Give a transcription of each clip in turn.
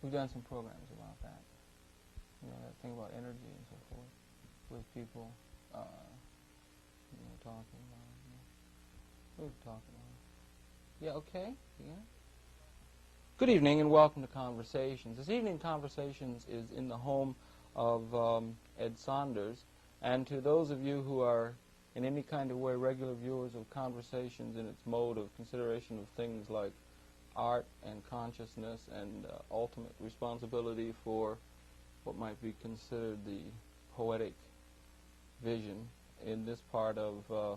We've done some programs about that. You know, that thing about energy and so forth, with people, talking about it. We've talked about it. Yeah, okay, yeah. Good evening and welcome to Conversations. This evening, Conversations is in the home of Ed Saunders. And to those of you who are in any kind of way regular viewers of Conversations in its mode of consideration of things like art and consciousness and ultimate responsibility for what might be considered the poetic vision in this part of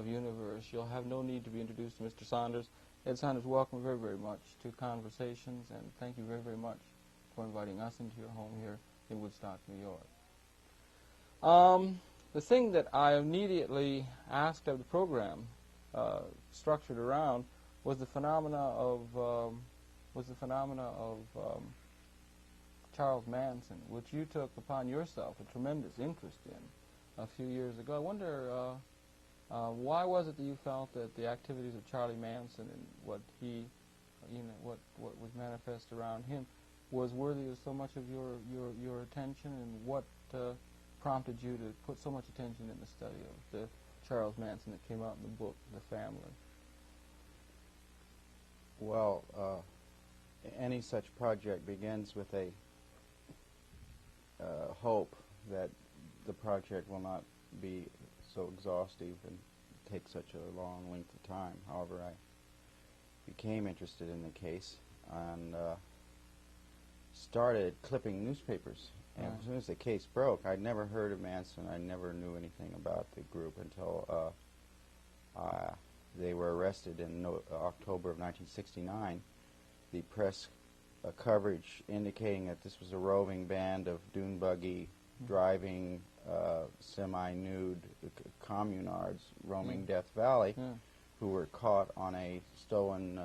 universe, you'll have no need to be introduced to Mr. Saunders. Ed Saunders, welcome very, very much to Conversations, and thank you very, very much for inviting us into your home here in Woodstock, New York. The thing that I immediately asked of the program, structured around, was the phenomena of Charles Manson, which you took upon yourself a tremendous interest in a few years ago. I wonder why was it that you felt that the activities of Charlie Manson and what he, what was manifest around him, was worthy of so much of your attention, and what prompted you to put so much attention in the study of the Charles Manson that came out in the book, The Family? Well, any such project begins with a hope that the project will not be so exhaustive and take such a long length of time. However, I became interested in the case and started clipping newspapers. And as soon as the case broke, I'd never heard of Manson. I never knew anything about the group until they were arrested in October of 1969. The press coverage indicating that this was a roving band of dune buggy driving semi-nude communards roaming Death Valley who were caught on a stolen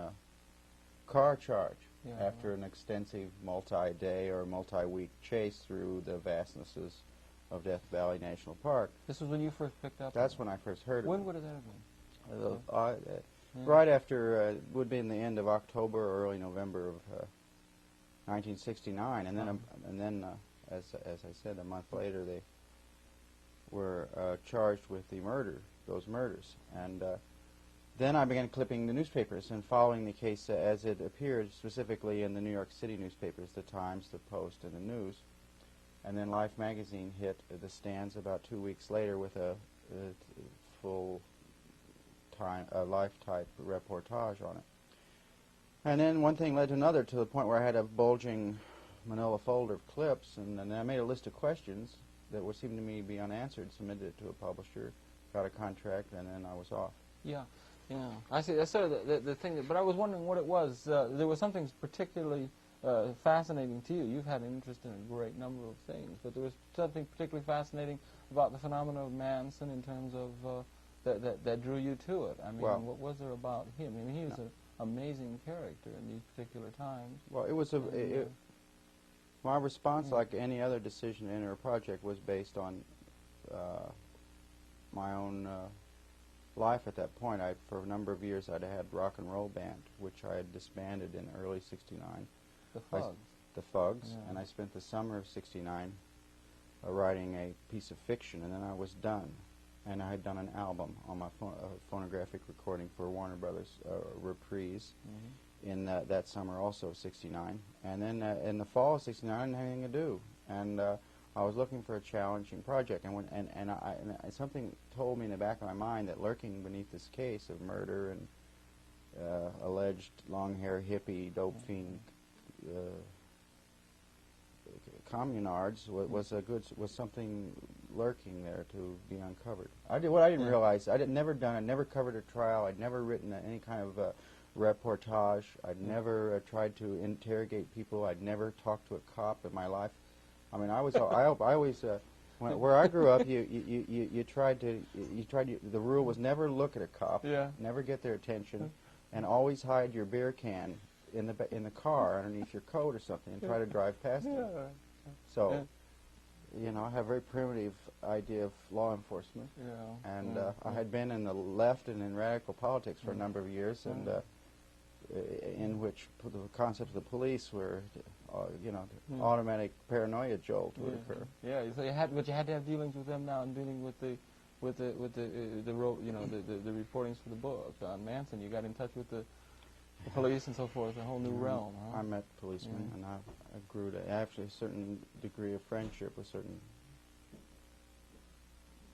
car charge after an extensive multi-day or multi-week chase through the vastnesses of Death Valley National Park. This was when you first picked up? That's when I first heard of it. When would it have been? Right after, would be in the end of October or early November of 1969, and then as I said, a month later they were charged with those murders, and then I began clipping the newspapers and following the case as it appeared, specifically in the New York City newspapers, the Times, the Post, and the News. And then Life magazine hit the stands about 2 weeks later with a full-time, Life-type reportage on it. And then one thing led to another, to the point where I had a bulging manila folder of clips, and then I made a list of questions that would seem to me to be unanswered, submitted it to a publisher, got a contract, and then I was off. Yeah. Yeah, I see. That's sort of the thing. But I was wondering what it was. There was something particularly fascinating to you. You've had an interest in a great number of things, but there was something particularly fascinating about the phenomenon of Manson in terms of that drew you to it. I mean, what was there about him? I mean, he was an amazing character in these particular times. Well, it was my response, like any other decision to enter a project, was based on my own life at that point. For a number of years, I'd had rock and roll band, which I had disbanded in early '69. The Fugs. The Fugs, and I spent the summer of '69 writing a piece of fiction, and then I was done. And I had done an album on my phonographic recording for Warner Brothers, Reprise, in that summer also of '69. And then in the fall of '69, I didn't have anything to do, and I was looking for a challenging project, and something told me in the back of my mind that lurking beneath this case of murder and alleged long-hair hippie dope fiend communards was something lurking there to be uncovered. I didn't realize. I'd never covered a trial. I'd never written any kind of reportage. I'd never tried to interrogate people. I'd never talked to a cop in my life. I mean, I always where I grew up, you tried. The rule was never look at a cop, never get their attention, and always hide your beer can in the car underneath your coat or something, and try to drive past them. So, I have a very primitive idea of law enforcement, and I had been in the left and in radical politics for a number of years, and in which the concepts of the police were automatic paranoia jolt would Yeah. occur. Yeah, so but you had to have dealings with them now, and dealing with the reportings for the book on Manson. You got in touch with the police and so forth, a whole new realm. Huh? I met policemen, and I grew to actually a certain degree of friendship with certain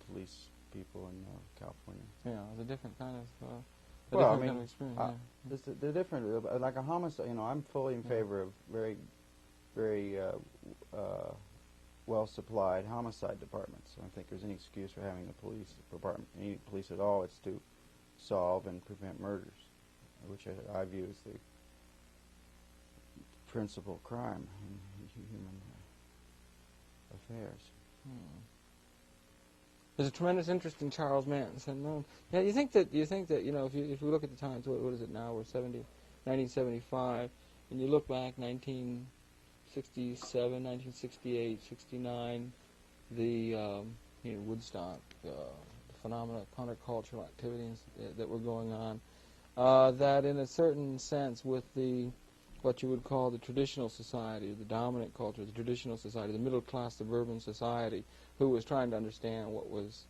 police people in California. Yeah, it was a different kind of kind of experience. They're different. Like a homicide, I'm fully in favor of very, very well-supplied homicide departments. I don't think there's any excuse for having a police department, any police at all. It's to solve and prevent murders, which I view as the principal crime in human affairs. There's a tremendous interest in Charles Manson. Yeah, you think that if we look at the times, what is it now? We're 1975, and you look back 1967, 1968, 69, the Woodstock, the phenomena, countercultural activities that were going on. That in a certain sense, with what you would call the traditional society, the dominant culture, the traditional society, the middle-class suburban society, who was trying to understand what was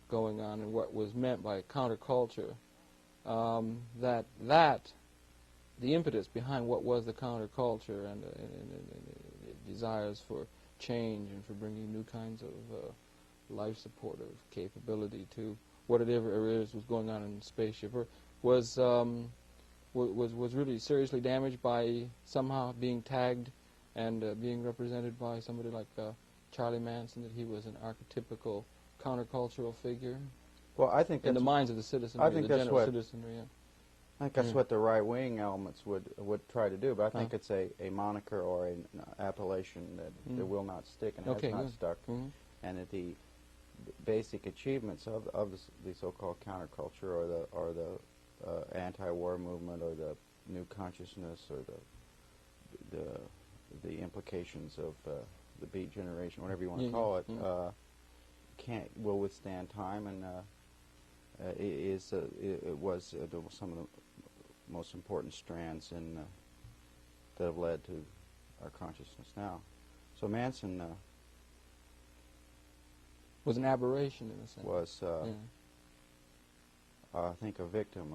going on and what was meant by counterculture, that the impetus behind what was the counterculture and desires for change and for bringing new kinds of life-supportive capability to whatever it is was going on in spaceship Earth was really seriously damaged by somehow being tagged and being represented by somebody like Charlie Manson, that he was an archetypical countercultural figure. Well, I think in the minds of the citizenry, I think the that's general what citizenry. Yeah. I think that's what the right-wing elements would try to do, but I think it's a moniker or an appellation that will not stick and has not stuck, and that the basic achievements of the so-called counterculture or the anti-war movement or the new consciousness or the implications of the Beat Generation, whatever you want to call it, will withstand time, and it was some of the most important strands that have led to our consciousness now. So Manson was an aberration in a sense. Was I think a victim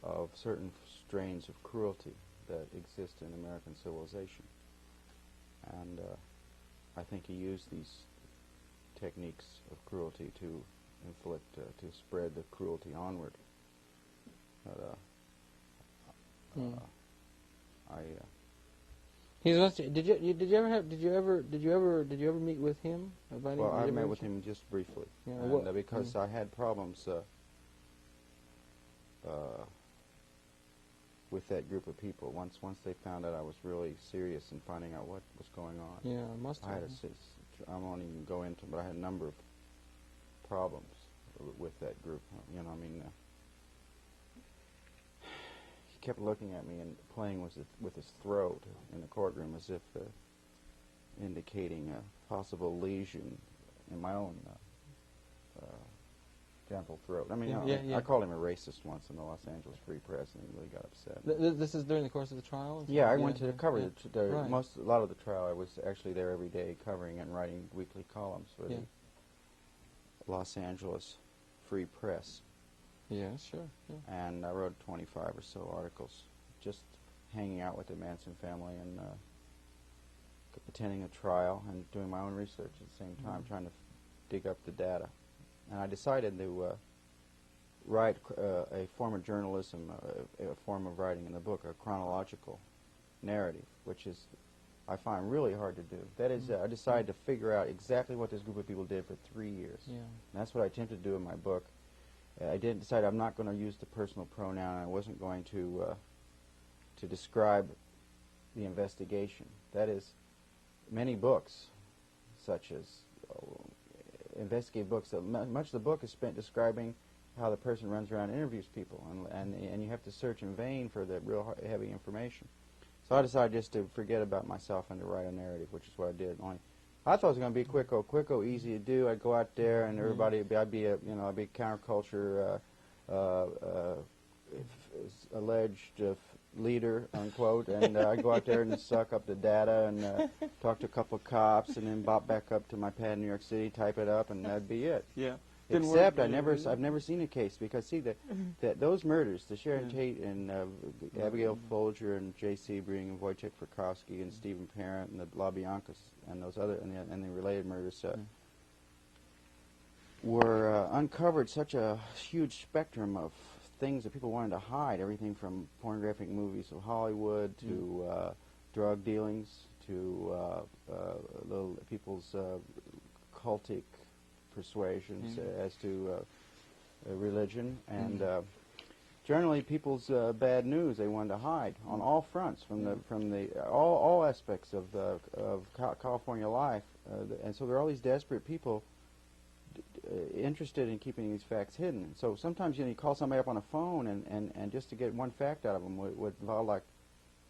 of certain strains of cruelty that exist in American civilization, and I think he used these techniques of cruelty to inflict, to spread the cruelty onward. But Did you ever meet with him? Well, I met with him just briefly, because I had problems with that group of people. Once they found out I was really serious in finding out what was going on. Yeah, must have. I won't even go into, but I had a number of problems with that group. He kept looking at me and playing with his throat in the courtroom as if indicating a possible lesion in my own gentle throat. I called him a racist once in the Los Angeles Free Press, and he really got upset. This is during the course of the trial? Yeah, I went to cover a lot of the trial. I was actually there every day covering and writing weekly columns for the Los Angeles Free Press. Yeah, sure. Yeah. And I wrote 25 or so articles, just hanging out with the Manson family and attending a trial and doing my own research at the same time, trying to dig up the data. And I decided to write a form of journalism, a form of writing in the book, a chronological narrative, which is, I find, really hard to do. That is, I decided to figure out exactly what this group of people did for 3 years. Yeah. And that's what I attempted to do in my book. I didn't decide I'm not going to use the personal pronoun. I wasn't going to describe the investigation. That is, many books, such as investigative books, much of the book is spent describing how the person runs around and interviews people, and you have to search in vain for the real heavy information. So I decided just to forget about myself and to write a narrative, which is what I did. Only I thought it was going to be quicko, easy to do. I'd go out there and everybody, I'd be counterculture, alleged leader, unquote, and I'd go out there and suck up the data and talk to a couple of cops, and then bop back up to my pad in New York City, type it up, and that'd be it. Yeah. Except I've never seen a case, because see that those murders, the Sharon Tate and Abigail Folger and Jay Sebring and Wojciech Frykowski and Stephen Parent and the LaBiancas and those other and the related murders were uncovered such a huge spectrum of things that people wanted to hide, everything from pornographic movies of Hollywood to drug dealings to people's cultic persuasions as to religion and generally people's bad news they wanted to hide on all fronts from all aspects of California life, and so there are all these desperate people interested in keeping these facts hidden. So sometimes you call somebody up on a phone and just to get one fact out of them would involve, like,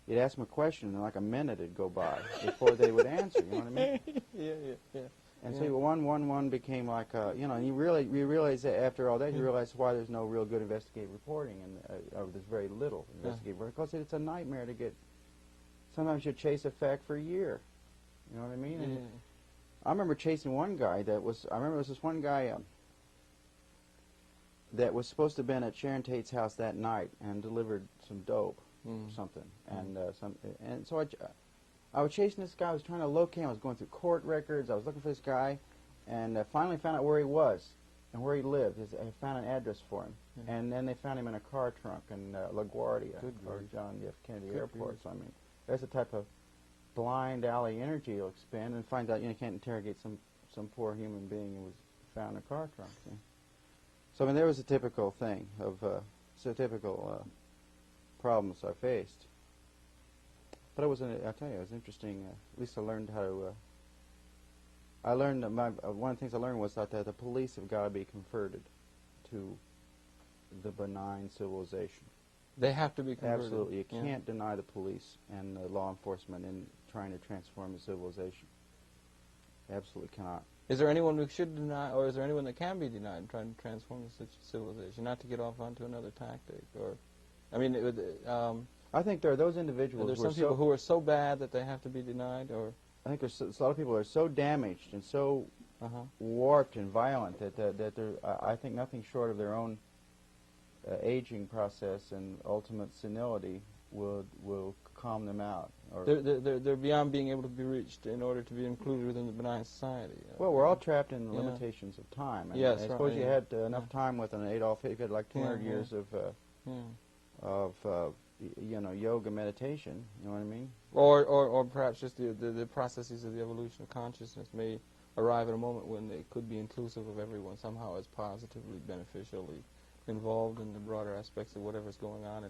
you'd ask them a question and like a minute would go by before they would answer. You know what I mean? Yeah. And so one became like and you realize that after all that you realize why there's no real good investigative reporting and there's very little investigative reporting, because it's a nightmare to get. Sometimes you chase a fact for a year. You know what I mean? And I remember chasing one guy there was this one guy that was supposed to have been at Sharon Tate's house that night and delivered some dope or something, and so I was chasing this guy. I was trying to locate him. I was going through court records. I was looking for this guy, and finally found out where he was and where he lived. I found an address for him, and then they found him in a car trunk in LaGuardia or John F. Kennedy Airport. So I mean, that's the type of blind alley energy you'll expend and find out you can't interrogate some poor human being who was found in a car trunk. See? So I mean, there was a typical thing of typical problems I faced. But I tell you, it was interesting. At least I learned how to. I learned one of the things I learned was that the police have got to be converted to the benign civilization. They have to be converted. Absolutely, you can't deny the police and law enforcement in trying to transform the civilization. Absolutely cannot. Is there anyone who should deny, or is there anyone that can be denied in trying to transform such a civilization? Not to get off onto another tactic, or, I mean, I think there are those individuals. Are there some people who are so bad that they have to be denied, or? I think there's a lot of people who are so damaged and so warped and violent that they're, I think nothing short of their own aging process and ultimate senility will calm them out. Or they're beyond being able to be reached in order to be included within the benign society. Well, we're all trapped in the limitations of time. And yes, I suppose you had enough time with an Adolf Hitler. You had like 200 years of yoga meditation. You know what I mean? Or perhaps just the processes of the evolution of consciousness may arrive at a moment when they could be inclusive of everyone somehow as positively, beneficially involved in the broader aspects of whatever's going on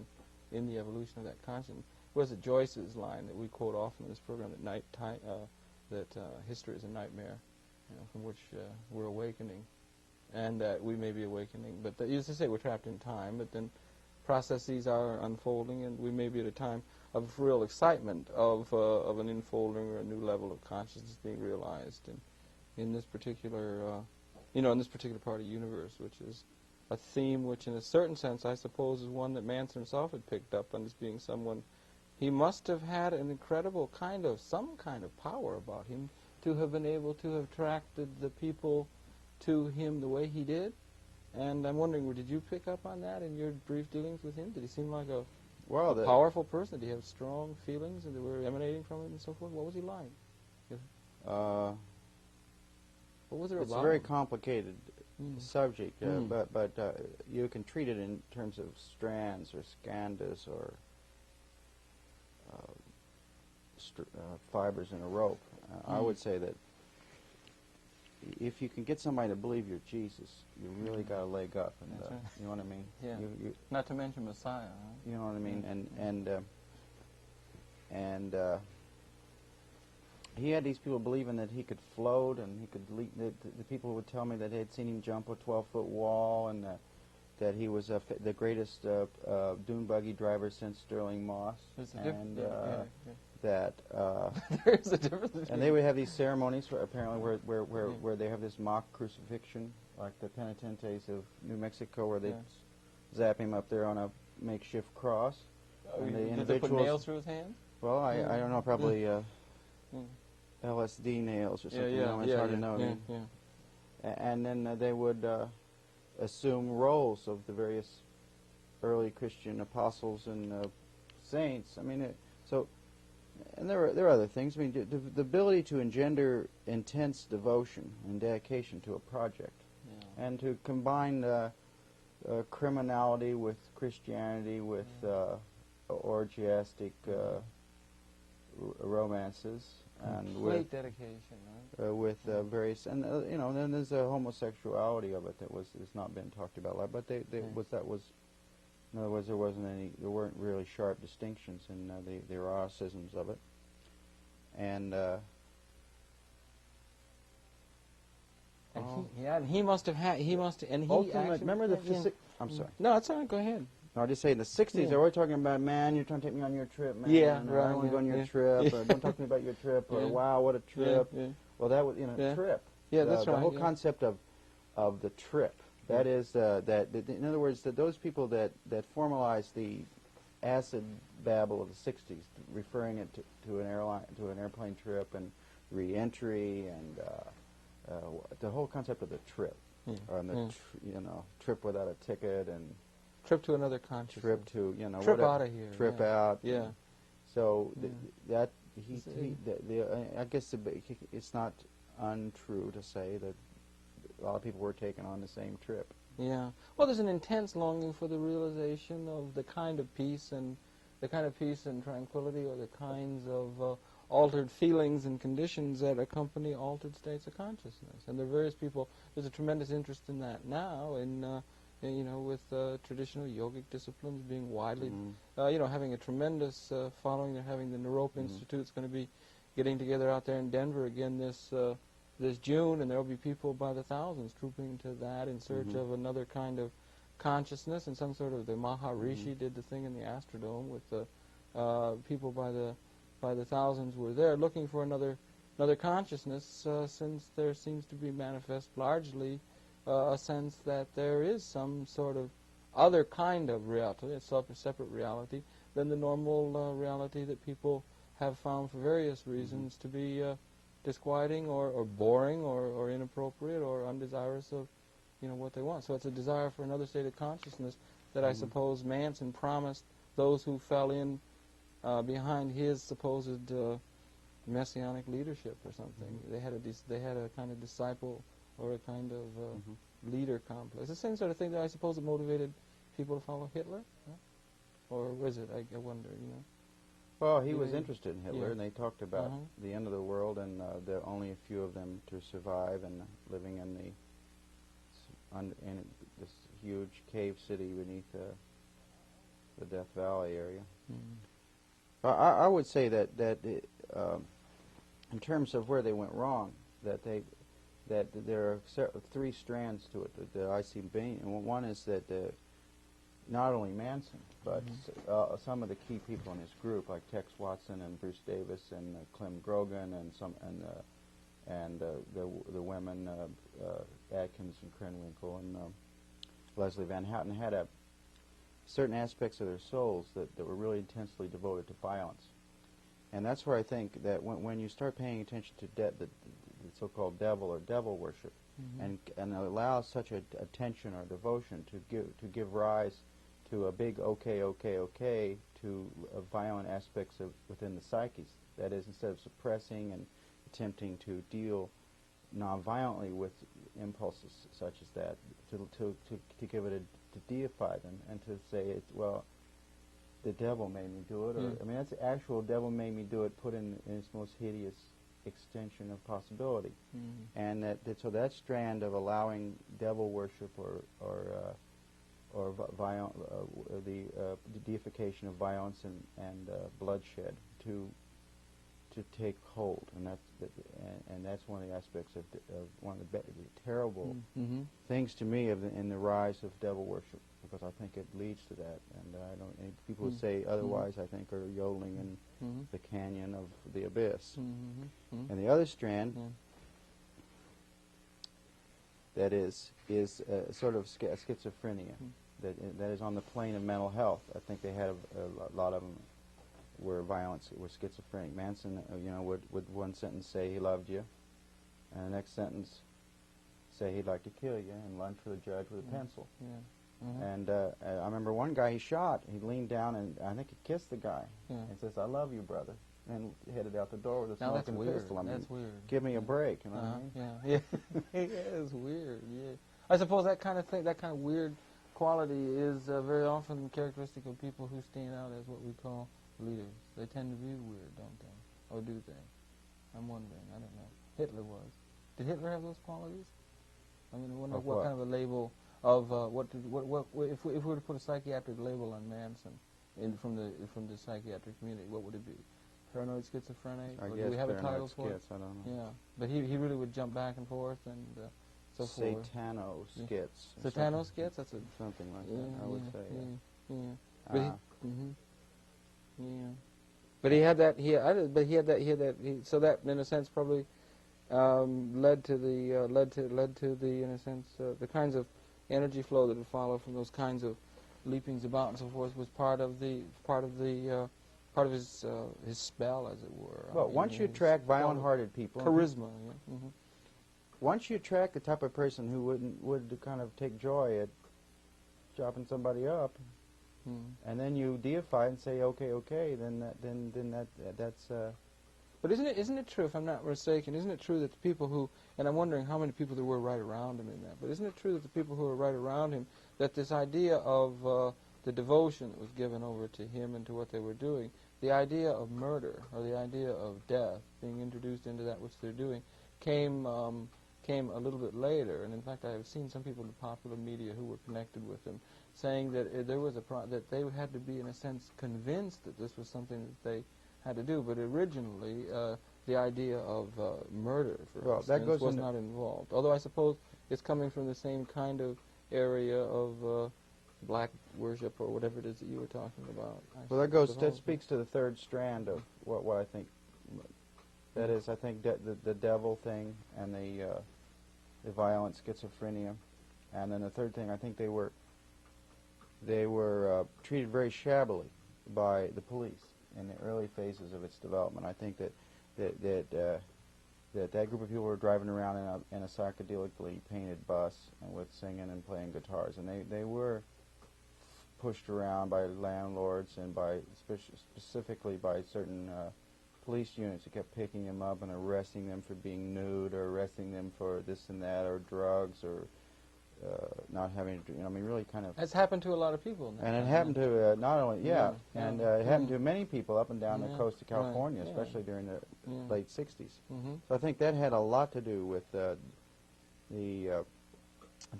in the evolution of that consciousness. Was it Joyce's line that we quote often in this program that history is a nightmare, from which we're awakening, and that we may be awakening. But as I say, we're trapped in time, but then processes are unfolding, and we may be at a time of real excitement of an unfolding or a new level of consciousness being realized in this particular in this particular part of the universe, which is a theme which in a certain sense I suppose is one that Manson himself had picked up on as being someone. He must have had an incredible some kind of power about him to have been able to have attracted the people to him the way he did. And I'm wondering, did you pick up on that in your brief dealings with him? Did he seem like a powerful person? Did he have strong feelings that were emanating from him and so forth? What was he like? What was it about? It's a very complicated subject, but you can treat it in terms of strands or skandhas or fibers in a rope. I would say that if you can get somebody to believe you're Jesus, you really got a leg up. And right. you know what I mean? Yeah. Not to mention Messiah. Huh? You know what I mean? And he had these people believing that he could float, and he could leap. The people would tell me that they had seen him jump a 12-foot wall, and that he was the greatest dune buggy driver since Sterling Moss. And that there's a difference. And they would have these ceremonies apparently where they have this mock crucifixion, like the penitentes of New Mexico, where they zap him up there on a makeshift cross. And the Did they put individuals- nails through his hands? Well, I don't know, probably Mm. LSD nails or Yeah, something. yeah, you know, it's yeah, hard yeah, to know. I yeah, mean. yeah. And then they would assume roles of the various early Christian apostles and saints. I mean, and there are other things. I mean, the ability to engender intense devotion and dedication to a project, Yeah. and to combine criminality with Christianity, with orgiastic romances, and Complete with dedication, right? with various, and you know, then there's the homosexuality of it that has not been talked about a lot. But in other words, there weren't really sharp distinctions in the eroticisms of it, and. And he must have had. He must. And he Ultimate, actually. remember the yeah. physic. I'm sorry. No, it's all right. Go ahead. No, I'll just say in the 60s, Yeah. they were talking about, man, you're trying to take me on your trip, man. Yeah, I right, don't want to go on your yeah. trip, Yeah. or don't talk to me about your trip, or Yeah. wow, what a trip. Yeah, yeah. Well, that was, Yeah. trip. Yeah, that's the right, whole yeah. concept of the trip. That is, that in other words, that those people that formalized the acid babble of the 60s, referring it to an airplane trip and re-entry and the whole concept of the trip. Yeah. And the trip without a ticket and Trip to another consciousness. trip to Trip whatever, out of here. trip yeah. out. Yeah. So Yeah. I guess it's not untrue to say that a lot of people were taken on the same trip. Yeah. Well, there's an intense longing for the realization of the kind of peace and tranquility, or the kinds of altered feelings and conditions that accompany altered states of consciousness. And there are various people. There's a tremendous interest in that now, with traditional yogic disciplines being widely, having a tremendous following. They're having the Naropa Institute's going to be getting together out there in Denver again this June, and there will be people by the thousands trooping to that in search of another kind of consciousness, and some sort of, the Maharishi did the thing in the Astrodome with the people by the thousands were there looking for another consciousness, since there seems to be manifest largely a sense that there is some sort of other kind of reality, a separate reality than the normal reality that people have found for various reasons to be disquieting or boring or inappropriate or undesirous of what they want. So it's a desire for another state of consciousness that I suppose Manson promised those who fell in behind his supposed messianic leadership or something. They had a kind of disciple or a kind of leader complex. The same sort of thing that I suppose that motivated people to follow Hitler, huh? Or was it? I wonder. Well, he was Yeah. interested in Hitler, Yeah. and they talked about the end of the world, and there are only a few of them to survive, and living in in this huge cave city beneath the Death Valley area. I would say that in terms of where they went wrong, that there are three strands to it that I see being. And one is that not only Manson, but some of the key people in his group, like Tex Watson and Bruce Davis and Clem Grogan and the women Atkins and Krenwinkel and Leslie Van Houten, had certain aspects of their souls that were really intensely devoted to violence. And that's where I think that when you start paying attention to the so-called devil or devil worship, and allow such attention or devotion to give rise to a big okay to violent aspects within the psyches. That is, instead of suppressing and attempting to deal non-violently with impulses such as that, to give it to deify them and to say the devil made me do it, or I mean that's the actual devil made me do it put in its most hideous extension of possibility, and so that strand of allowing devil worship or the deification of violence and bloodshed to take hold, and that's one of the aspects of one of the terrible things to me in the rise of devil worship, because I think it leads to that, and I don't. And people who say otherwise, I think, are yodeling in the canyon of the abyss. And the other strand that is sort of schizophrenia, that is on the plane of mental health. I think they had a lot of them were violent, were schizophrenic. Manson, would one sentence say he loved you, and the next sentence say he'd like to kill you, and lunge for the judge with a pencil. Yeah. Mm-hmm. And I remember one guy he shot. He leaned down and I think he kissed the guy and says, "I love you, brother," and headed out the door with a smoking pistol. I mean, that's weird. Give me a break. You know what I mean? Yeah. Yeah, it's weird. Yeah. I suppose that kind of thing, that kind of weird quality is very often characteristic of people who stand out as what we call leaders. They tend to be weird, don't they? Or do they? I'm wondering. I don't know. Hitler was. Did Hitler have those qualities? I mean, I wonder what kind of a label of if we were to put a psychiatric label on Manson from the psychiatric community, what would it be? Paranoid schizophrenic? I or guess do we have a title schiz, for it? I don't know. Yeah, but he really would jump back and forth and so forth. Satano-schiz. Satano-schiz? That's something like that. I would say. Yeah. But yeah. But he had that. So that, in a sense, probably led to the in a sense the kinds of energy flow that would follow from those kinds of leapings about and so forth was part of his spell, as it were. Well, once you attract violent-hearted people, charisma. Yeah. Mm-hmm. Once you attract the type of person who would kind of take joy at chopping somebody up, and then you deify and say okay, then that's. But isn't it true, if I'm not mistaken, isn't it true that the people who, and I'm wondering how many people there were right around him in that, but isn't it true that the people who were right around him, that this idea of the devotion that was given over to him and to what they were doing, the idea of murder or the idea of death being introduced into that which they're doing, came a little bit later, and in fact I have seen some people in the popular media who were connected with him saying that there was that they had to be, in a sense, convinced that this was something that they had to do, but originally the idea of murder, for instance, was not involved. Although I suppose it's coming from the same kind of area of black worship or whatever it is that you were talking about. That speaks to the third strand of what I think. That is, I think the devil thing and the violent schizophrenia, and then the third thing, I think they were treated very shabbily by the police in the early phases of its development. I think that group of people were driving around in a psychedelically painted bus and with singing and playing guitars, and they were pushed around by landlords and specifically by certain police units who kept picking them up and arresting them for being nude or arresting them for this and that or drugs or not having to, really kind of. It's happened to a lot of people. And it happened to not only, and it happened to many people up and down the coast of California, especially during the late 60s. So I think that had a lot to do with the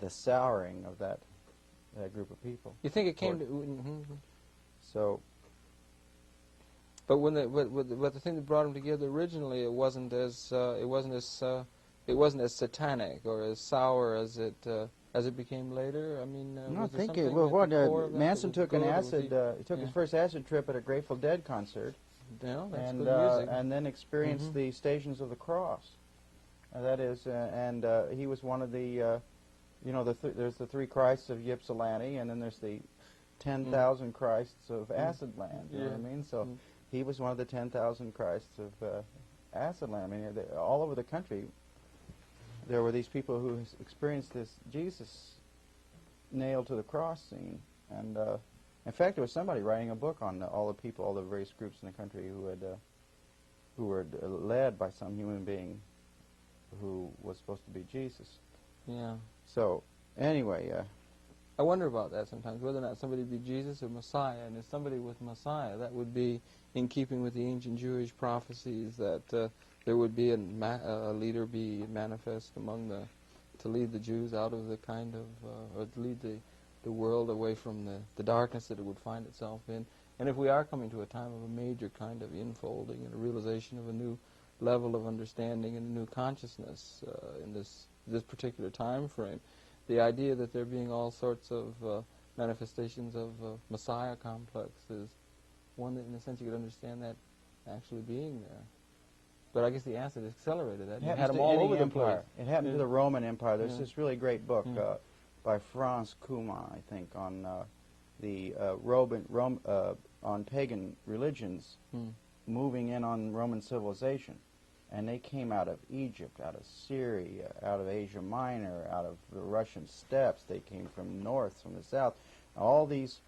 souring of that group of people. You think it came to? So. But when the thing that brought them together originally, it wasn't as satanic or as sour as it became later. I mean, I think Manson took an acid. He took his first acid trip at a Grateful Dead concert. Yeah, that's good music. And then experienced the Stations of the Cross. That is, and he was one of the, there's the 3 Christs of Ypsilanti, and then there's the 10,000 Christs of Acid Land. You know what I mean? So. He was one of the 10,000 Christs of Acid Land. I mean, all over the country, there were these people who experienced this Jesus nailed to the cross scene. And in fact, there was somebody writing a book on all the various groups in the country who were led by some human being who was supposed to be Jesus. Yeah. So anyway. I wonder about that sometimes, whether or not somebody would be Jesus or Messiah. And if somebody was Messiah, that would be in keeping with the ancient Jewish prophecies that there would be a leader be manifest among to lead the Jews out of the kind of, or to lead the world away from the darkness that it would find itself in. And if we are coming to a time of a major kind of infolding and a realization of a new level of understanding and a new consciousness in this particular time frame, the idea that there being all sorts of manifestations of Messiah complex is one that, in a sense, you could understand that actually being there. But I guess the acid accelerated that. It had them all over the empire. place. It happened to the Roman Empire. There's this really great book by Franz Kuhlmann, I think, on on pagan religions moving in on Roman civilization. And they came out of Egypt, out of Syria, out of Asia Minor, out of the Russian steppes. They came from north, from the south. All these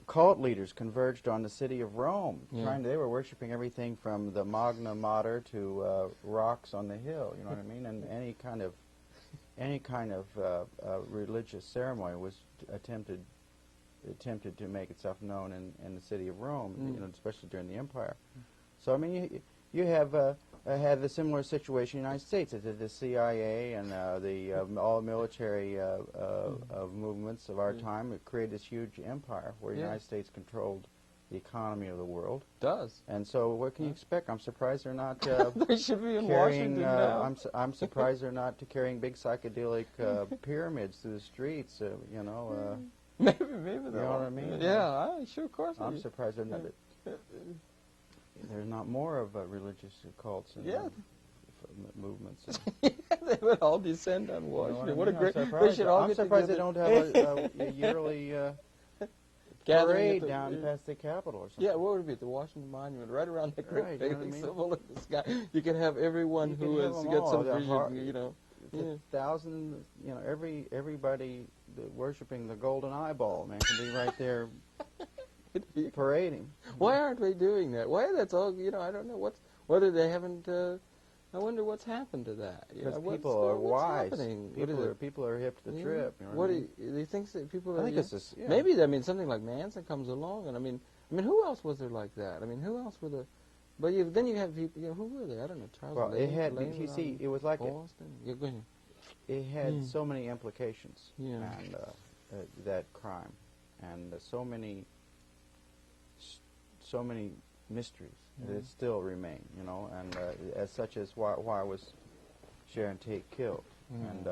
cult leaders converged on the city of Rome. They were worshiping everything from the Magna Mater to rocks on the hill. You know what I mean? And any kind of religious ceremony was attempted to make itself known in the city of Rome. You know, especially during the Empire. So I mean, you have had a similar situation in the United States. The CIA and all military movements of our time created this huge empire where the United States controlled the economy of the world. Does. And so what can you expect? I'm surprised they're not they should be in carrying, Washington now. I'm surprised they're not carrying big psychedelic pyramids through the streets, you know. Maybe you know what I mean? Yeah, sure, of course. I'm surprised they're not. There's not more of religious cults and movements. They would all descend on Washington. You know what a great! I'm They should all I'm get surprised together. they don't have a yearly parade down past the Capitol or something. Yeah, what would it be? At the Washington Monument, right around the great Right, big you know what I mean? symbol in the sky. You could have everyone who has got some vision, you know. Thousands, you know, everybody worshiping the golden eyeball, man, can be right there parading. Why aren't they doing that? Why that's all? You know, I don't know whether they haven't. I wonder what's happened to that. Because people are wise. Happening? People are hip to the trip. You know what I mean? do you think that people are? I think it's this. Yeah. Maybe I mean something like Manson comes along, and I mean who else was there like that? I mean who else were there? But then you have people. You know, who were they? I don't know. Charles. Well, Lane, it had. Lane You see, it was like Boston. Yeah, go ahead. it had so many implications. Yeah. And that crime, and so many mysteries that still remain, you know, and as such as why was Sharon Tate killed, and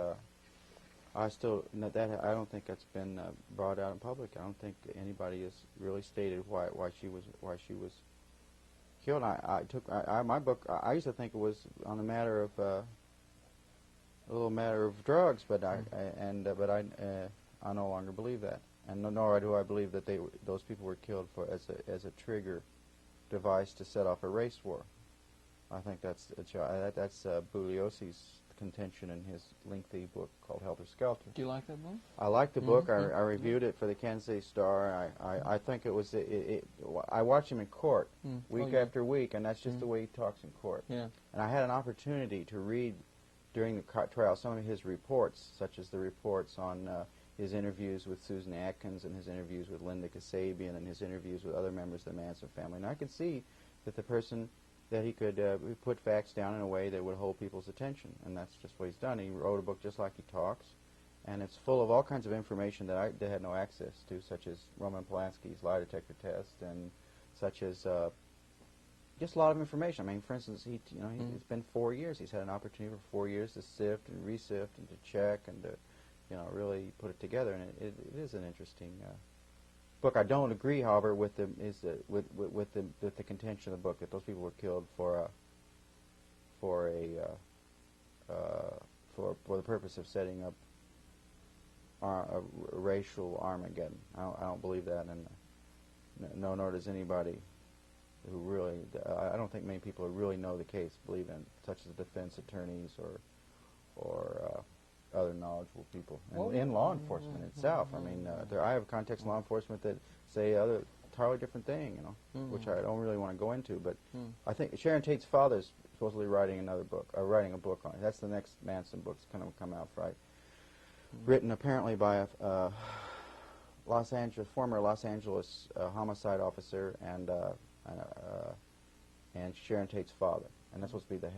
I don't think that's been brought out in public. I don't think anybody has really stated why she was killed. My book. I used to think it was on a little matter of drugs, but I no longer believe that, and nor do I believe that those people were killed as a trigger device to set off a race war. I think that's Bugliosi's contention in his lengthy book called Helter Skelter. Do you like that book? I like the book. I reviewed it for the Kansas City Star. I think it was. I watch him in court week after week, and that's just the way he talks in court. Yeah. And I had an opportunity to read during the trial some of his reports, such as the reports on his interviews with Susan Atkins and his interviews with Linda Kasabian and his interviews with other members of the Manson family. And I could see that the person that he could put facts down in a way that would hold people's attention, and that's just what he's done. He wrote a book just like he talks, and it's full of all kinds of information that I had no access to, such as Roman Polanski's lie detector test, and such as just a lot of information. I mean, for instance, it's been 4 years. He's had an opportunity for 4 years to sift and resift and to check and to really put it together, and it is an interesting book. I don't agree, however, with the contention of the book that those people were killed for the purpose of setting up a racial Armageddon. I don't believe that, and nor does anybody who really. I don't think many people who really know the case believe in, such as defense attorneys or other knowledgeable people in law enforcement itself. I mean, I have contacts in law enforcement that say other entirely different thing, which I don't really want to go into. But I think Sharon Tate's father is supposedly writing a book on it. That's the next Manson book's going to come out, right? Written apparently by a former Los Angeles homicide officer and Sharon Tate's father, and that's supposed to be the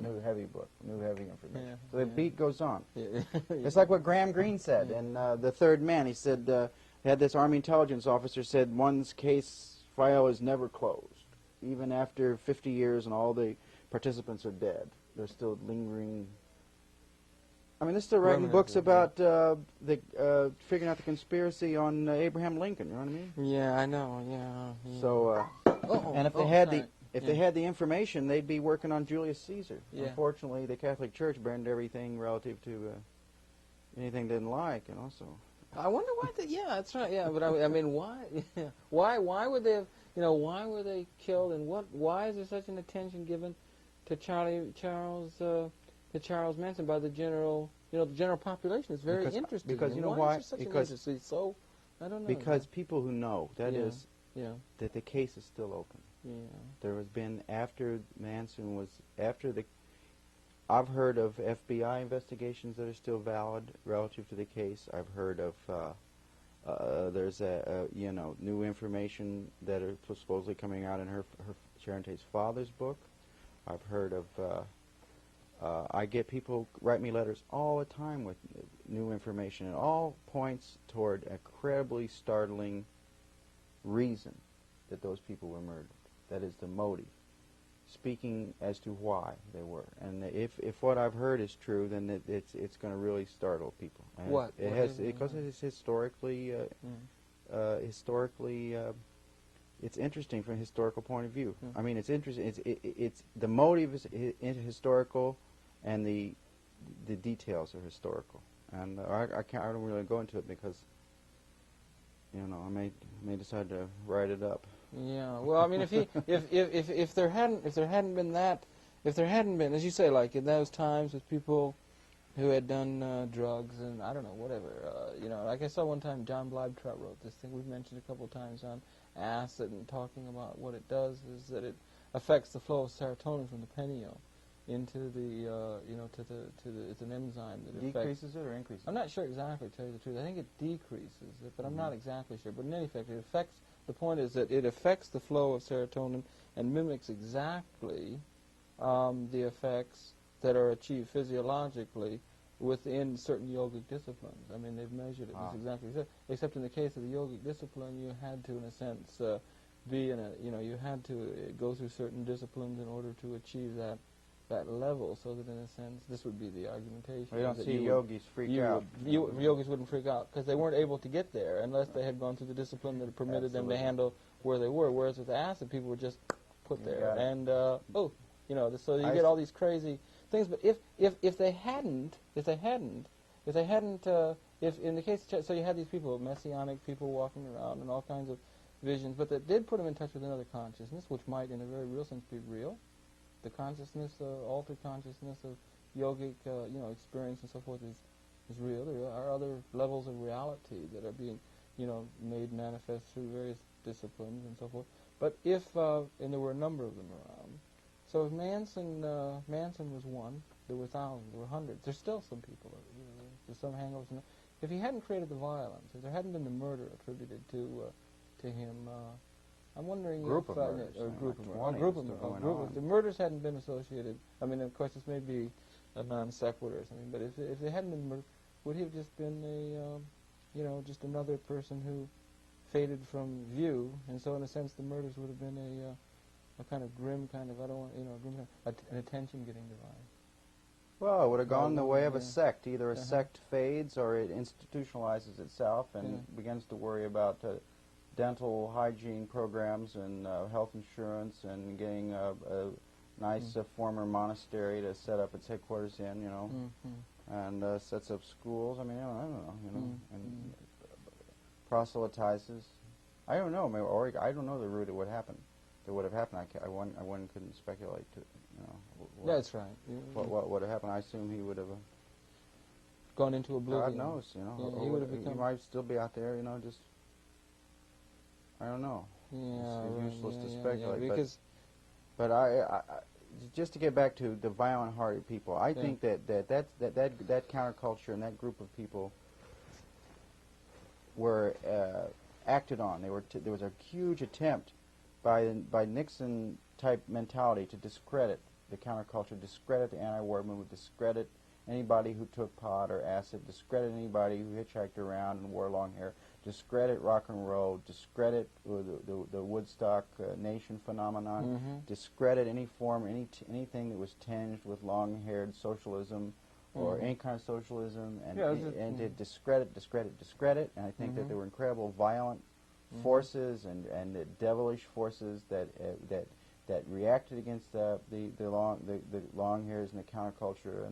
new heavy book, new heavy information. So the beat goes on. It's like what Graham Greene said in The Third Man. He said, he had this Army intelligence officer said, one's case file is never closed. Even after 50 years and all the participants are dead, they're still lingering. I mean, they're still writing books about figuring out the conspiracy on Abraham Lincoln, you know what I mean? Yeah, I know, yeah. So, and if they had the information, they'd be working on Julius Caesar. Yeah. Unfortunately, the Catholic Church burned everything relative to, anything they didn't like, you know. So I wonder why. Yeah, that's right. Yeah, but I mean, why? Yeah. Why would they have? Why were they killed? And why is there such an attention given to Charles Manson by the general? The general population is very interested. Because you know why? Is there such an interest? So I don't know. Because people who know that Yeah. that the case is still open. Yeah. There has been after Manson was after the. I've heard of FBI investigations that are still valid relative to the case. I've heard of there's new information that are supposedly coming out in her Sharon Tate's father's book. I've heard of I get people write me letters all the time with new information. It all points toward a incredibly startling reason that those people were murdered. That is the motive, speaking as to why they were. And if what I've heard is true, then it's going to really startle people. And What? It has because it's historically it's interesting from a historical point of view. I mean, it's interesting. It's the motive is historical, and the details are historical. And I don't really go into it because I may decide to write it up. Yeah. Well, I mean, if there hadn't been that, if there hadn't been, as you say, like in those times with people who had done drugs and I don't know, whatever, like I saw one time John Bleibtreu wrote this thing we've mentioned a couple of times on acid, and talking about what it does is that it affects the flow of serotonin from the pineal into the it's an enzyme that Decreases it or increases it? I'm not sure exactly, to tell you the truth. I think it decreases it, but I'm not exactly sure. But in any effect, it affects. The point is that it affects the flow of serotonin and mimics exactly the effects that are achieved physiologically within certain yogic disciplines. I mean, they've measured it. It's exactly so. Except in the case of the yogic discipline, you had to, in a sense, be in a you had to go through certain disciplines in order to achieve that level, so that in a sense, this would be the argumentation. We don't see yogis freak out. Yogis wouldn't freak out because they weren't able to get there unless they had gone through the discipline that permitted them to handle where they were. Whereas with acid, people were just put there, and so you get all these crazy things. But if they hadn't, if in the case, so you had these people, messianic people walking around and all kinds of visions, but that did put them in touch with another consciousness, which might, in a very real sense, be real. The consciousness, altered consciousness of yogic, experience and so forth is real. There are other levels of reality that are being, made manifest through various disciplines and so forth. But and there were a number of them around. So if Manson was one, there were thousands, there were hundreds. There's still some people, there's some hangovers. If he hadn't created the violence, if there hadn't been the murder attributed to him. I'm wondering group if of murders, the murders hadn't been associated. I mean, of course, this may be a non sequitur or something, but if they hadn't been murdered, would he have just been just another person who faded from view? And so, in a sense, the murders would have been a kind of grim kind of an attention getting divided. Well, it would have gone the way of a sect. Either a sect fades or it institutionalizes itself and begins to worry about dental hygiene programs and health insurance and getting a nice former monastery to set up its headquarters in, and sets up schools. I mean, I don't know, and proselytizes. I don't know, or I don't know the route of what happened. That would have happened. I couldn't speculate to, That's right. What would have happened? I assume he would have gone into oblivion. God knows, he would have become. He might still be out there, just. I don't know. Yeah, it's useless to speculate. Because but I just to get back to the violent-hearted people, I think that counterculture and that group of people were acted on. There was a huge attempt by Nixon-type mentality to discredit the counterculture, discredit the anti-war movement, discredit anybody who took pot or acid, discredit anybody who hitchhiked around and wore long hair, discredit rock and roll, discredit the Woodstock Nation phenomenon, discredit any form, anything that was tinged with long-haired socialism or any kind of socialism, and to discredit. And I think that there were incredible violent forces and devilish forces that reacted against the long hairs and the counterculture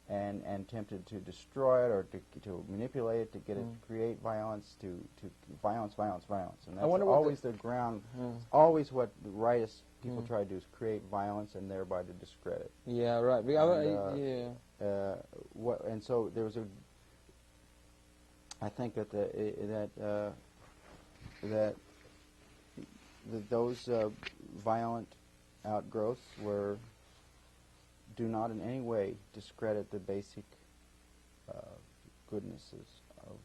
and tempted to destroy it or to manipulate it, to get it to create violence, to violence, and that's wonder what always the ground. Always what the rightist people try to do is create violence and thereby to discredit. Yeah, right. And so there was a. I think that those violent outgrowths do not in any way discredit the basic goodnesses of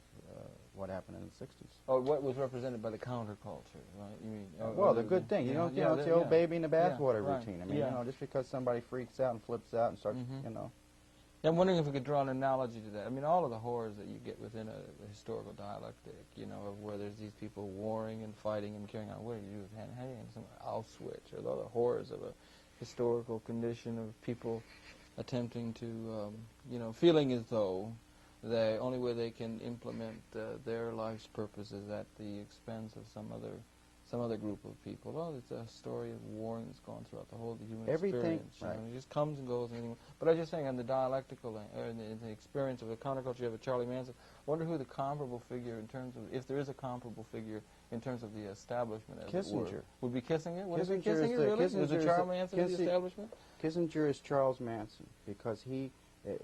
what happened in the 60s. Oh, what was represented by the counterculture, right? You mean, well, the good thing. It's the old baby in the bathwater right. routine. I mean, just because somebody freaks out and flips out and starts, I'm wondering if we could draw an analogy to that. I mean, all of the horrors that you get within a historical dialectic, of where there's these people warring and fighting and carrying on. What do you do with some Auschwitz, or the other horrors of a historical condition of people attempting to, feeling as though the only way they can implement their life's purpose is at the expense of some other group of people. Well, it's a story of warring that's gone throughout the whole of the human experience. Right. It just comes and goes. But I was just saying, on the dialectical, in the experience of the counterculture of Charlie Manson, I wonder who the comparable figure in terms of, if there is a comparable figure in terms of the establishment, as Kissinger. It were. Would be Kissinger? Would it be Kissinger Kissinger, really? Is it Charles Manson the establishment? Kissinger is Charles Manson because he,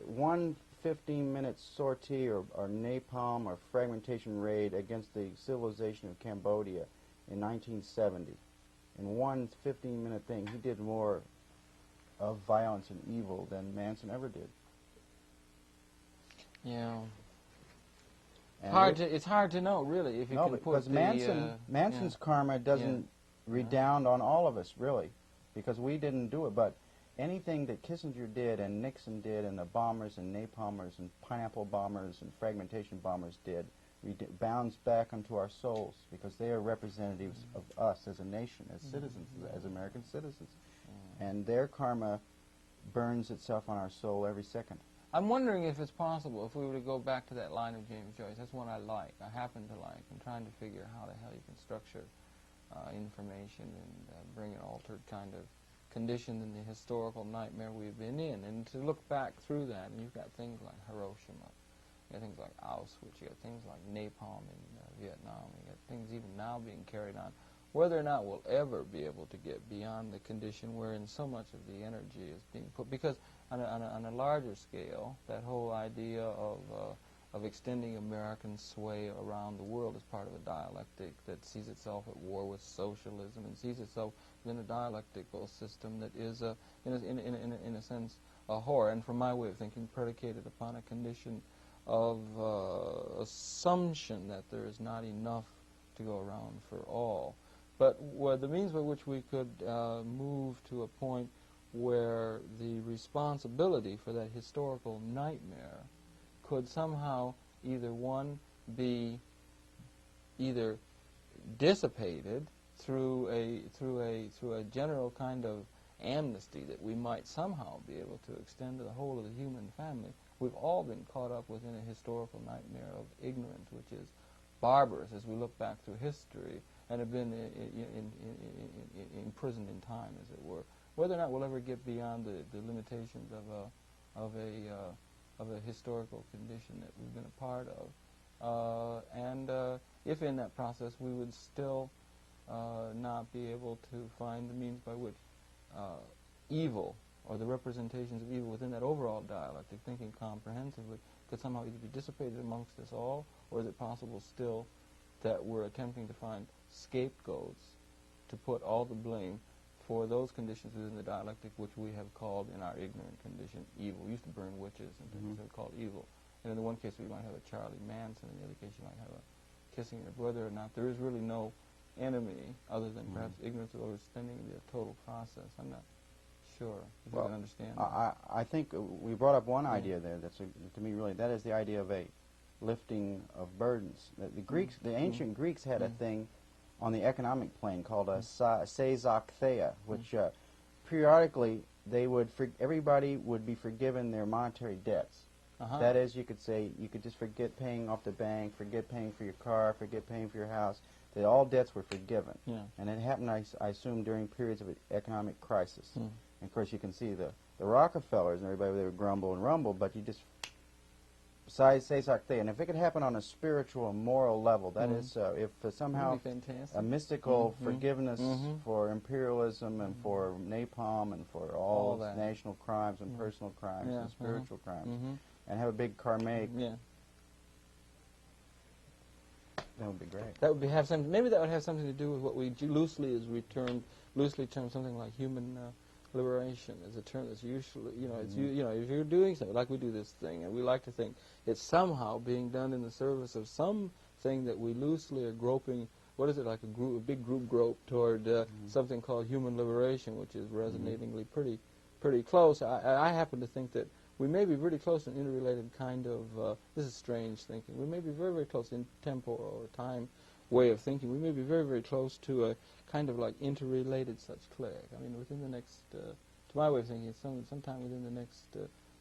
one 15-minute sortie or napalm or fragmentation raid against the civilization of Cambodia in 1970. In one 15-minute thing, he did more of violence and evil than Manson ever did. Yeah. It's hard to know, really, if you can put because Manson's karma doesn't redound on all of us, really, because we didn't do it. But anything that Kissinger did and Nixon did and the bombers and napalmers and pineapple bombers and fragmentation bombers did bounds back onto our souls because they are representatives of us as a nation, as citizens, as American citizens. And their karma burns itself on our soul every second. I'm wondering if it's possible, if we were to go back to that line of James Joyce. That's one I like. I happen to like. I'm trying to figure how the hell you can structure information and bring an altered kind of condition in the historical nightmare we've been in. And to look back through that, and you've got things like Hiroshima, you got things like Auschwitz, you got things like napalm in Vietnam, you got things even now being carried on. Whether or not we'll ever be able to get beyond the condition wherein so much of the energy is being put, because on a larger scale, that whole idea of extending American sway around the world is part of a dialectic that sees itself at war with socialism and sees itself within a dialectical system that is, in a sense, a horror, and from my way of thinking, predicated upon a condition of assumption that there is not enough to go around for all. But the means by which we could move to a point where the responsibility for that historical nightmare could somehow be either dissipated through a general kind of amnesty that we might somehow be able to extend to the whole of the human family. We've all been caught up within a historical nightmare of ignorance, which is barbarous as we look back through history, and have been imprisoned in time, as it were. Whether or not we'll ever get beyond the limitations of a historical condition that we've been a part of, and if in that process we would still not be able to find the means by which evil, or the representations of evil within that overall dialectic, thinking comprehensively, could somehow either be dissipated amongst us all, or is it possible still that we're attempting to find scapegoats to put all the blame for those conditions within the dialectic which we have called, in our ignorant condition, evil. We used to burn witches and things that are called evil. And in the one case we might have a Charlie Manson, in the other case you might have a Kissinger. Whether or not there is really no enemy other than perhaps ignorance of overspending the total process. I'm not sure if you can understand. I think we brought up one idea there that's to me really, that is the idea of a lifting of burdens. The Greeks, the ancient Greeks had a thing on the economic plane called a seisachtheia, which periodically everybody would be forgiven their monetary debts. That is, you could say, you could just forget paying off the bank, forget paying for your car, forget paying for your house, that all debts were forgiven. And it happened, I assume, during periods of economic crisis. And of course, you can see the Rockefellers and everybody, they would grumble and rumble, but you just say something. And if it could happen on a spiritual and moral level, that is, if somehow a mystical forgiveness for imperialism and for napalm and for all national crimes and personal crimes and spiritual crimes, and have a big karmic, that would be great. That would have something. Maybe that would have something to do with what we loosely term something like human liberation, is a term that's usually, it's if you're doing something like we do this thing, and we like to think it's somehow being done in the service of something that we loosely are groping. What is it, like a big group grope toward something called human liberation, which is resonatingly pretty close. I happen to think that we may be pretty close to an interrelated kind of, this is strange thinking, we may be very, very close in temporal or time way of thinking. We may be very, very close to a kind of like interrelated such click. I mean, within the next, to my way of thinking, sometime within the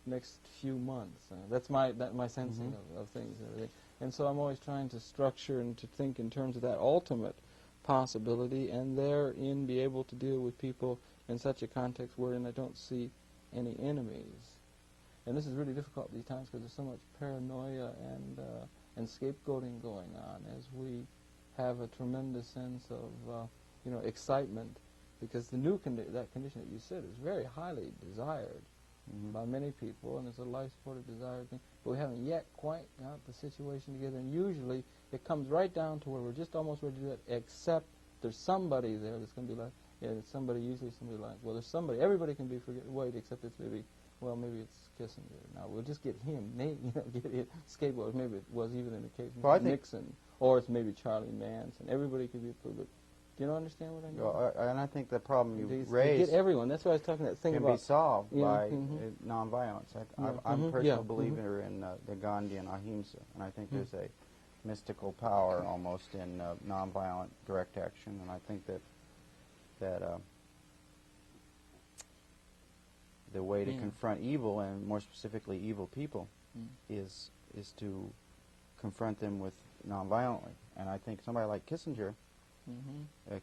next few months. That's my sensing of things and everything. And so I'm always trying to structure and to think in terms of that ultimate possibility, and therein be able to deal with people in such a context wherein I don't see any enemies. And this is really difficult these times because there's so much paranoia and scapegoating going on, as we have a tremendous sense of excitement, because the new that condition that you said is very highly desired by many people, and it's a life-supported desired thing. But we haven't yet quite got the situation together, and usually it comes right down to where we're just almost ready to do it, except there's somebody there that's going to be like, there's somebody like, well, there's somebody, everybody can be forget, except it's maybe it's Kissinger. Now we'll just get him, get him scapegoat. Maybe it was even in the case of Nixon, or it's maybe Charlie Manson. Everybody could be approved. Do you understand what I mean? Well, and I think the problem you raised, get everyone. That's why I was talking that thing can about be solved by nonviolence. I'm a personal believer in the Gandhian ahimsa, and I think there's a mystical power almost in nonviolent direct action, and I think that the way to confront evil, and more specifically evil people, is to confront them with nonviolently. And I think somebody like Kissinger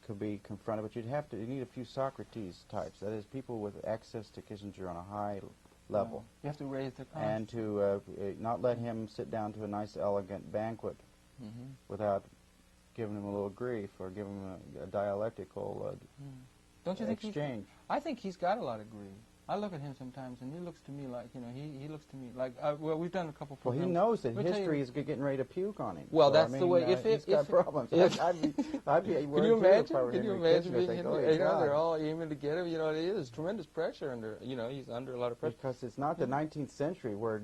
could be confronted, but you need a few Socrates types. That is, people with access to Kissinger on a high level. You have to raise their consciousness. And to not let him sit down to a nice, elegant banquet without giving him a little grief or giving him a dialectical Don't you think exchange. I think he's got a lot of grief. I look at him sometimes, and he looks to me like, he looks to me like, well, we've done a couple programs. Well, he knows that history is getting ready to puke on him. Well, so, that's the way. He's got problems. I'd be Can you imagine? Can you imagine being Henry? They're all aiming to get him. There's tremendous pressure under. He's under a lot of pressure. Because it's not the 19th century where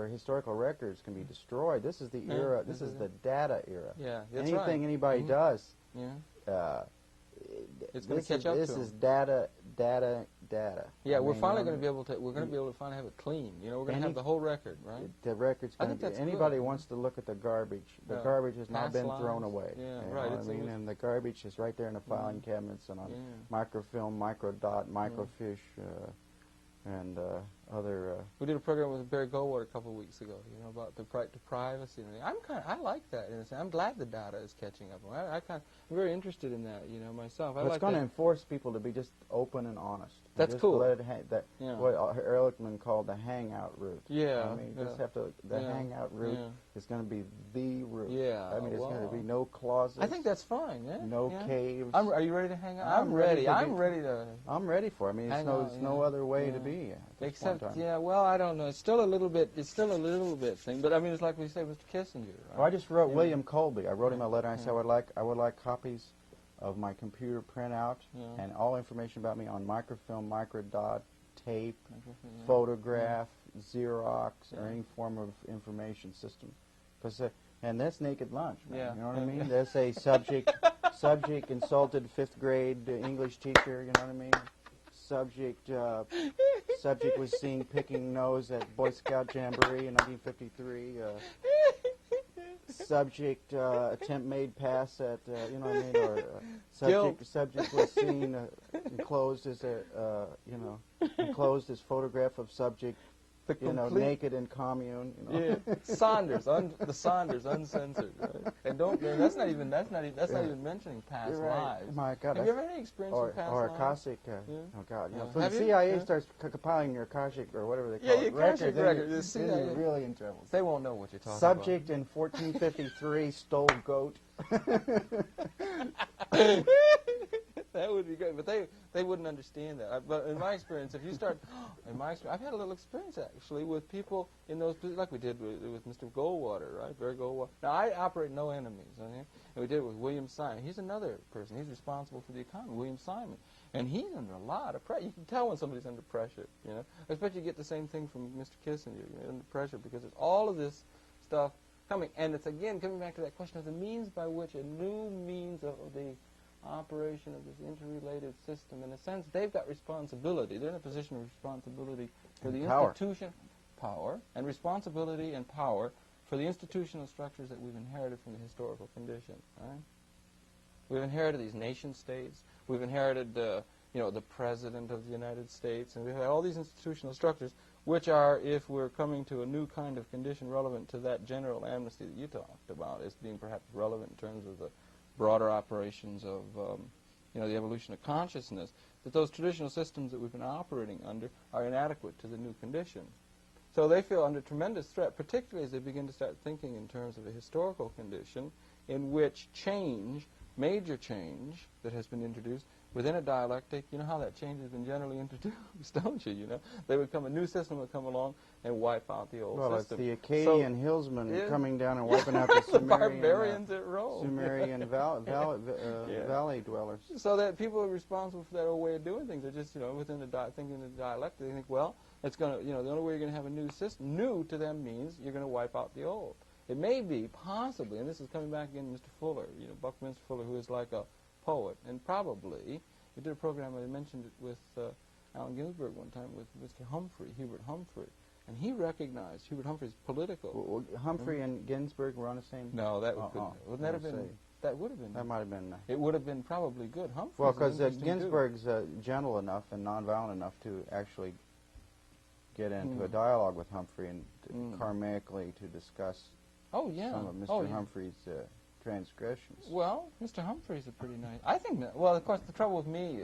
historical records can be destroyed. This is the era. This is the data era. Yeah, that's Anything anybody does. It's going to catch up to This is data. Yeah, we're finally going to be able to. We're going to be able to finally have it clean. We're going to have the whole record, right? The record's going to be. Anybody wants to look at the garbage. The garbage has not been thrown away. Yeah, right. I mean, and the garbage is right there in the filing cabinets and on microfilm, microdot, microfiche, and other. We did a program with Barry Goldwater a couple of weeks ago. About the right to privacy and everything. I like that. I'm glad the data is catching up. I'm very interested in that. Myself. It's going to enforce people to be just open and honest. That's cool. Let it what Ehrlichman called the hangout route. Yeah. I mean, just have to. The hangout route is going to be the route. Yeah. I mean, there's going to be no closets. I think that's fine. Yeah. No caves. Are you ready to hang out? I'm ready. I'm ready to. I'm ready for it. I mean, there's no other way to be. Except, well, I don't know. It's still a little bit thing. But I mean, it's like we say, Mr. Kissinger. Right? Well, I just wrote William Colby. I wrote him a letter. And I said I would like copies of my computer printout and all information about me on microfilm, microdot, tape, photograph, Xerox, or any form of information system. And that's naked lunch, man. You know what I mean? That's a subject insulted 5th grade English teacher. You know what I mean? Subject was seen picking nose at Boy Scout Jamboree in 1953. Subject attempt made pass at or subject was seen enclosed as photograph of subject The you know, complete- naked in commune. You know. Yeah, Saunders, the Saunders, uncensored. Right? And that's not even mentioning past You're right. lives. My God, Have you ever had any experience or with past or lives? Akashic. Yeah. Oh God, you know, Yeah. when Have the you? CIA Yeah. starts compiling your Akashic or whatever they Yeah, call your it, Akashic record, the then CIA. you're really in trouble. They won't know what you're talking Subject in 1453 stole goat. about. That would be good, but they wouldn't understand that. But in my experience, if you start, I've had a little experience actually with people in those, like we did with Mr. Goldwater, right? Barry Goldwater. Now I operate no enemies, okay? And we did it with William Simon. He's another person. He's responsible for the economy, William Simon, and he's under a lot of pressure. You can tell when somebody's under pressure, you know. I expect you get the same thing from Mr. Kissinger, you're under pressure because there's all of this stuff coming, and it's again coming back to that question of the means by which a new means of the operation of this interrelated system. In a sense, they've got responsibility. They're in a position of responsibility for the Power. institution, power, and responsibility and power for the institutional structures that we've inherited from the historical condition. Right? We've inherited these nation states. We've inherited the President of the United States, and we've had all these institutional structures, which are, if we're coming to a new kind of condition relevant to that general amnesty that you talked about, as being perhaps relevant in terms of the broader operations of the evolution of consciousness, that those traditional systems that we've been operating under are inadequate to the new condition. So they feel under tremendous threat, particularly as they begin to start thinking in terms of a historical condition in which change, major change that has been introduced within a dialectic, you know how that change has been generally introduced, don't you? You know, a new system would come along and wipe out the old Well, system. it's the Akkadian hillsmen coming down and wiping out the the Sumerian, barbarians at Rome. Sumerian valley dwellers. So that people are responsible for that old way of doing things. They're just, within the thinking the dialectic, they think, well, it's going to, the only way you're going to have a new system, new to them means you're going to wipe out the old. It may be, possibly, and this is coming back again, Mr. Fuller, Buckminster Fuller, who is like a poet, and probably, we did a program, I mentioned it with Allen Ginsberg one time, with Mr. Humphrey, Hubert Humphrey, and he recognized Hubert Humphrey's political. Humphrey and Ginsberg were on the same. No, wouldn't that have been? That would have been. That might have been. It would have been probably good. Humphrey. Well, because Ginsberg's gentle enough and nonviolent enough to actually get into a dialogue with Humphrey and karmically to discuss some of Mr. Humphrey's transgressions. Well, Mr. Humphrey's a pretty nice. I think. Well, of course, the trouble with me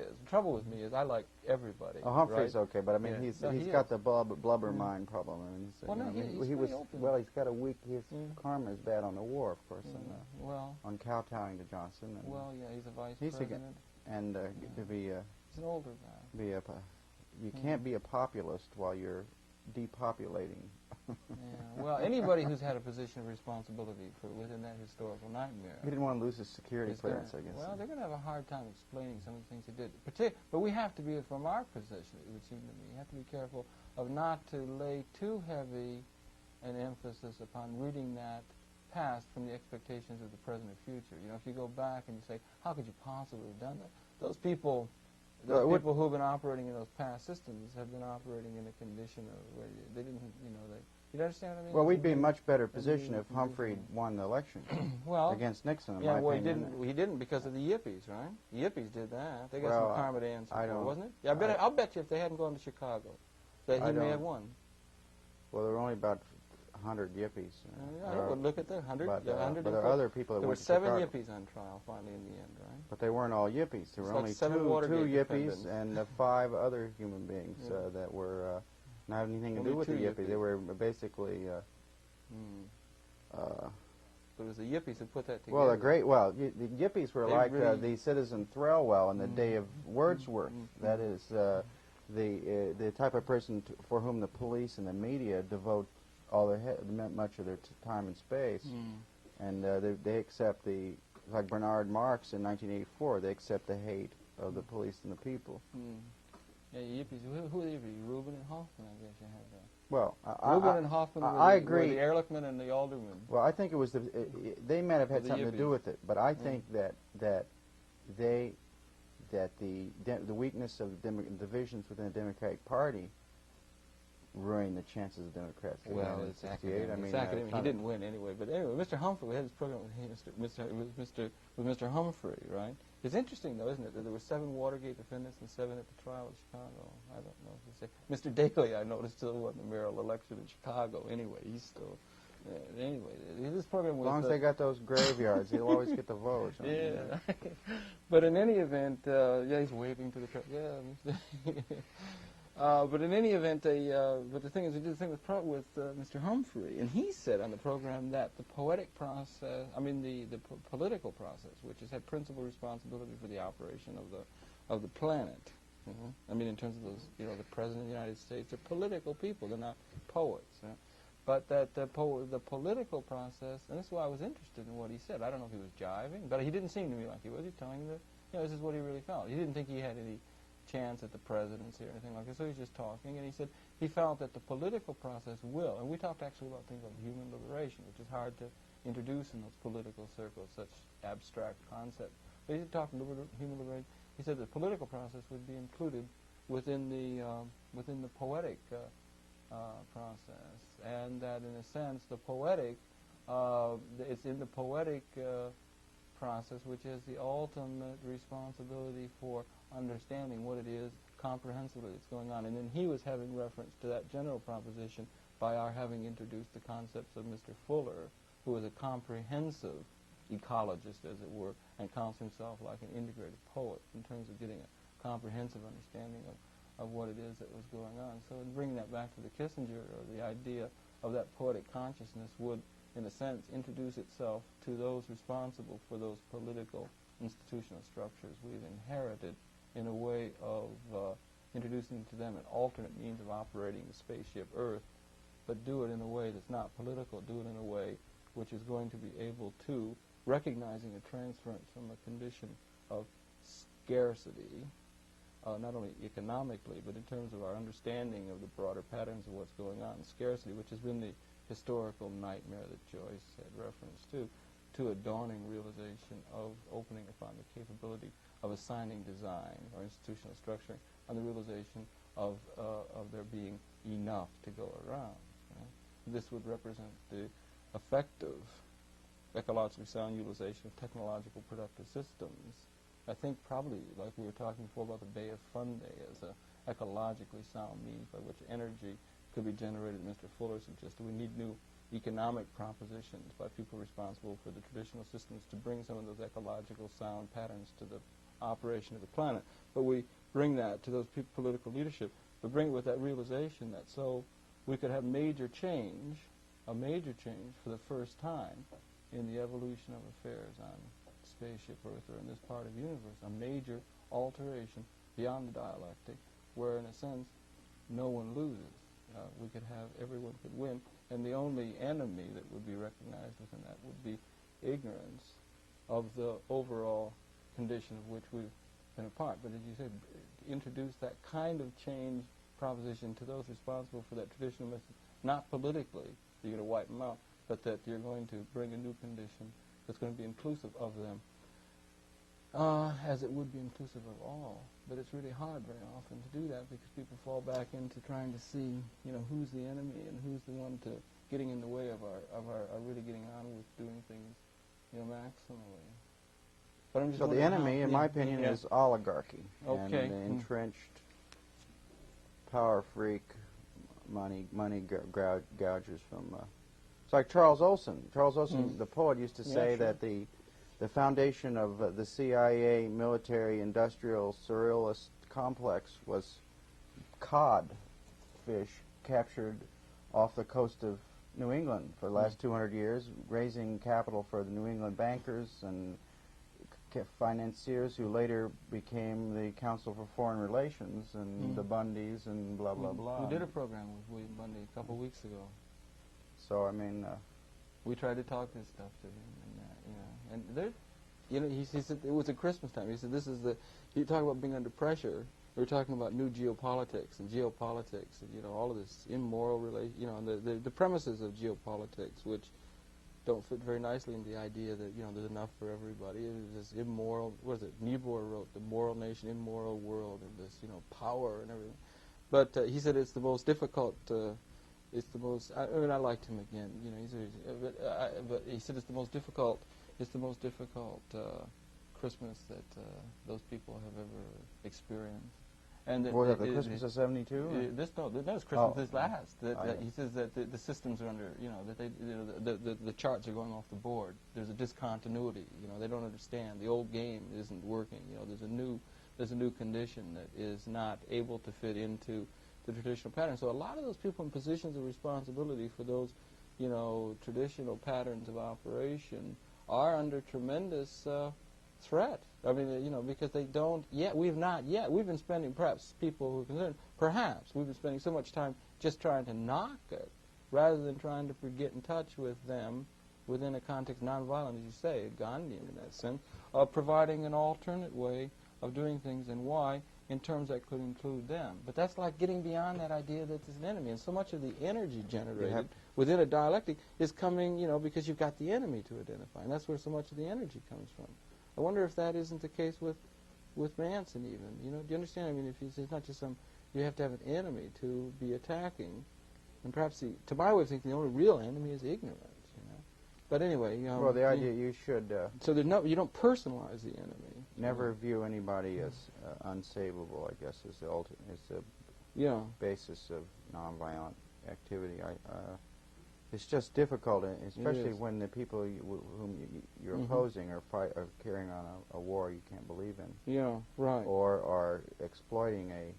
is I like everybody. Oh, Humphrey's right? okay, but I mean, he's got the blubber mind problem. I mean, he's got a weak. His karma is bad on the war, of course, and on kowtowing to Johnson. And he's a vice president. And to be he's an older guy. You can't be a populist while you're depopulating. Well, anybody who's had a position of responsibility within that historical nightmare. He didn't want to lose his security clearance, I guess. Well, they're going to have a hard time explaining some of the things he did. But we have to be, from our position, it would seem to me, you have to be careful of not to lay too heavy an emphasis upon reading that past from the expectations of the present or future. If you go back and you say, how could you possibly have done that? Those people people who have been operating in those past systems have been operating in a condition of where they didn't, you understand what I mean? Well, we'd be in much better position if Humphrey won the election against Nixon, in my opinion. He didn't because of the Yippies, right? The Yippies did that. They got some karma to answer for, wasn't it? Yeah, I'll bet you if they hadn't gone to Chicago, that he may have won. Well, there were only about 100 Yippies. Look at that, 100. But there are other people that there were went to 7 Chicago. Yippies on trial finally in the end, right? But they weren't all Yippies. There were only two Yippies and 5 other human beings that were not having anything to do with the Yippies. They were basically. But it was the Yippies who put that together. Well, the Yippies were like the Citizen Threlwell in the day of Wordsworth. That is the type of person for whom the police and the media devote much of their time and space, and they accept like Bernard Marx in 1984. They accept the hate of the police and the people. Yeah, Yippies. Who are the Yippies? Reuben and Hoffman, I guess you have that. Well, Reuben and Hoffman I agree. Were the Ehrlichman and the Alderman. Well, I think it was they might have had something to do with it, but I think that the weakness of the divisions within the Democratic Party ruined the chances of Democrats. Well, it's academic. I mean, he didn't win anyway. But anyway, Mr. Humphrey, we had this program with Mr. Humphrey, right? It's interesting, though, isn't it, that there were 7 Watergate defendants and 7 at the trial in Chicago. I don't know if you say. Mr. Daley, I noticed, still won the mayoral election in Chicago. Anyway, he's still. Anyway, this program was. As long as they got those graveyards, he'll always get the votes. Yeah. But in any event, yeah, he's waving to the crowd. Yeah. But in any event, but the thing is, we did the thing with Mr. Humphrey, and he said on the program that the poetic process, the political process, which has had principal responsibility for the operation of the planet. In terms of those, the President of the United States are political people; they're not poets. But that the political process, and this is why I was interested in what he said. I don't know if he was jiving, but he didn't seem to me like he was. He was telling this is what he really felt. He didn't think he had any chance at the presidency or anything like that, so he was just talking, and he said he felt that the political process will, and we talked actually about things like human liberation, which is hard to introduce in those political circles, such abstract concepts. But he talked about human liberation. He said the political process would be included within the poetic process, and that in a sense the poetic, it's in the poetic process which is the ultimate responsibility for understanding what it is comprehensively that's going on. And then he was having reference to that general proposition by our having introduced the concepts of Mr. Fuller, who was a comprehensive ecologist, as it were, and counts himself like an integrated poet in terms of getting a comprehensive understanding of what it is that was going on. So in bringing that back to the Kissinger, or the idea of that poetic consciousness would, in a sense, introduce itself to those responsible for those political institutional structures we've inherited, in a way of introducing to them an alternate means of operating the spaceship Earth, but do it in a way that's not political, do it in a way which is going to be able to, recognizing a transference from a condition of scarcity, not only economically, but in terms of our understanding of the broader patterns of what's going on, scarcity, which has been the historical nightmare that Joyce had reference to a dawning realization of opening upon the capability of assigning design or institutional structure, on the realization of there being enough to go around. This would represent the effective, ecologically sound utilization of technological productive systems. I think probably, like we were talking before about the Bay of Fundy as a ecologically sound means by which energy could be generated. Mr. Fuller suggested we need new economic propositions by people responsible for the traditional systems to bring some of those ecological sound patterns to the operation of the planet. But we bring that to those political leadership, but bring it with that realization that so we could have major change, a major change for the first time in the evolution of affairs on spaceship Earth or in this part of the universe, a major alteration beyond the dialectic, where in a sense no one loses. We could have, everyone could win, and the only enemy that would be recognized within that would be ignorance of the overall condition of which we've been a part. But as you said, introduce that kind of change proposition to those responsible for that traditional message, not politically, you're going to wipe them out, but that you're going to bring a new condition that's going to be inclusive of them, as it would be inclusive of all. But it's really hard very often to do that because people fall back into trying to see, who's the enemy and who's the one to getting in the way of our really getting on with doing things, maximally. But I'm just so the enemy, in my opinion, is oligarchy. Okay. And the entrenched power freak, money gougers from. It's like Charles Olson. Charles Olson, the poet, used to say that the foundation of the CIA military-industrial surrealist complex was cod fish captured off the coast of New England for the last 200 years, raising capital for the New England bankers and financiers who later became the Council for Foreign Relations and the Bundys and blah, blah, blah. We did a program with William Bundy a couple weeks ago. So, I mean... we tried to talk this stuff to him, and there, he said it was at Christmas time. He said this is you talk about being under pressure. We were talking about new geopolitics and all of this immoral relation, the premises of geopolitics, which don't fit very nicely in the idea that there's enough for everybody. It was this immoral. What is it? Niebuhr wrote "The Moral Nation, Immoral World," and this power and everything. But he said it's the most difficult. It's the most. I liked him again. But he said it's the most difficult. It's the most difficult Christmas that those people have ever experienced. And that Was that the Christmas of '72? This was Christmas. Oh. This last. That Oh, yeah. He says that the systems are under, that they, the charts are going off the board. There's a discontinuity. They don't understand. The old game isn't working. There's a new condition that is not able to fit into the traditional pattern. So a lot of those people in positions of responsibility for those, traditional patterns of operation are under tremendous threat. I mean, because they don't yet. We've not yet. We've been spending, perhaps people who are concerned, perhaps we've been spending so much time just trying to knock it rather than trying to get in touch with them within a context, nonviolent, as you say, Gandhian in that sense, of providing an alternate way of doing things, and why, in terms that could include them. But that's like getting beyond that idea that there's an enemy. And so much of the energy generated within a dialectic is coming, because you've got the enemy to identify. And that's where so much of the energy comes from. I wonder if that isn't the case with Manson even. Do you understand? I mean, if it's not just you have to have an enemy to be attacking. And perhaps, to my way of thinking, the only real enemy is ignorance. But anyway, well, the idea you should so you don't personalize the enemy. never view anybody as unsavable, I guess, is the basis of nonviolent activity. It's just difficult, especially when the people whom you're opposing are carrying on a war you can't believe in. Yeah, right. Or are exploiting a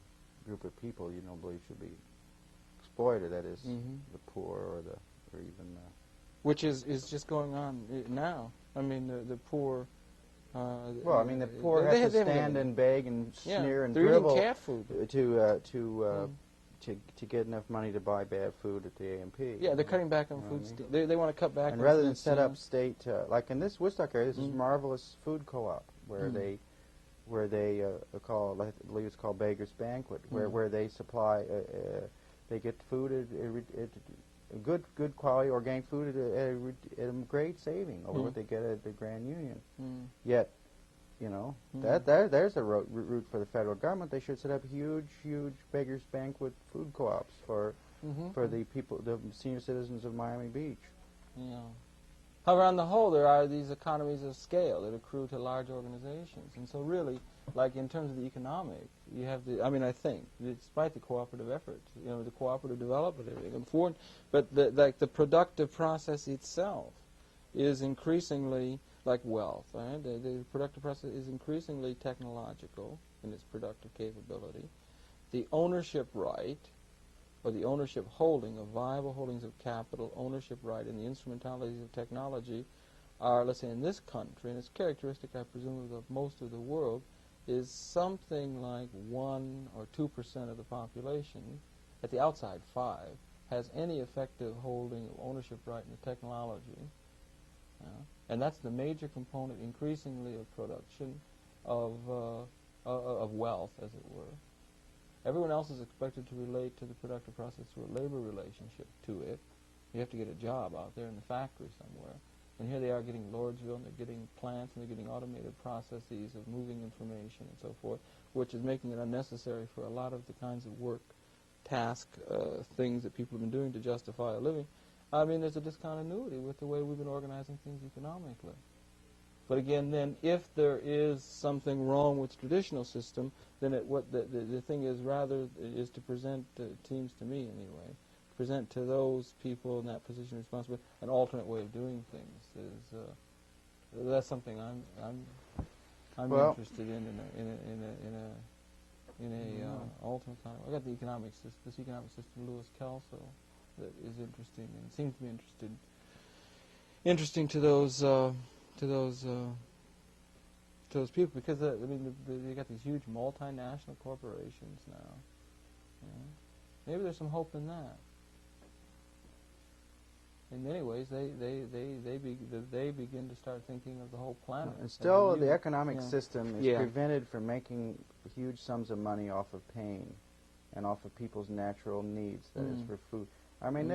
group of people you don't believe should be exploited. That is, the poor or even which is just going on now. I mean, the poor. Well, I mean, the poor have to stand and beg and sneer and they're dribble eating cat food to get enough money to buy bad food at the A&P. Yeah, they're cutting back on food. They want to cut back. And on rather food than set up state, like in this Woodstock area, this is marvelous food co-op where they call, I believe it's called Beggar's Banquet, where they supply, they get food at good quality organic food at a great saving over what they get at the Grand Union. Yet, there's a route for the federal government. They should set up huge Beggar's Banquet food co-ops for the people, the senior citizens of Miami Beach. Yeah. However, on the whole, there are these economies of scale that accrue to large organizations, and so really, like in terms of the economic, you have the. I mean, I think, despite the cooperative efforts, the cooperative development, everything important, but the productive process itself is increasingly like wealth. Right? The productive process is increasingly technological in its productive capability. The ownership right, or the ownership holding of viable holdings of capital, ownership right, and the instrumentalities of technology are, let's say, in this country, and it's characteristic, I presume, of most of the world, is something like 1 or 2% of the population, at the outside 5, has any effective holding of ownership right in the technology. And that's the major component, increasingly, of production of wealth, as it were. Everyone else is expected to relate to the productive process through a labor relationship to it. You have to get a job out there in the factory somewhere. And here they are getting Lordsville, and they're getting plants, and they're getting automated processes of moving information and so forth, which is making it unnecessary for a lot of the kinds of work, task, things that people have been doing to justify a living. I mean, there's a discontinuity with the way we've been organizing things economically. But again, then, if there is something wrong with the traditional system, then the thing is is to present, it seems to me anyway, present to those people in that position responsible an alternate way of doing things. That's something I'm interested in a alternate kind of. I got the economic system, this economic system, Louis Kelso, that is interesting and seems to be interesting to those people, because they got these huge multinational corporations now. Maybe there's some hope in that. In many ways, they begin to start thinking of the whole planet. And still, the economic system is prevented from making huge sums of money off of pain and off of people's natural needs, that is, for food. I mean,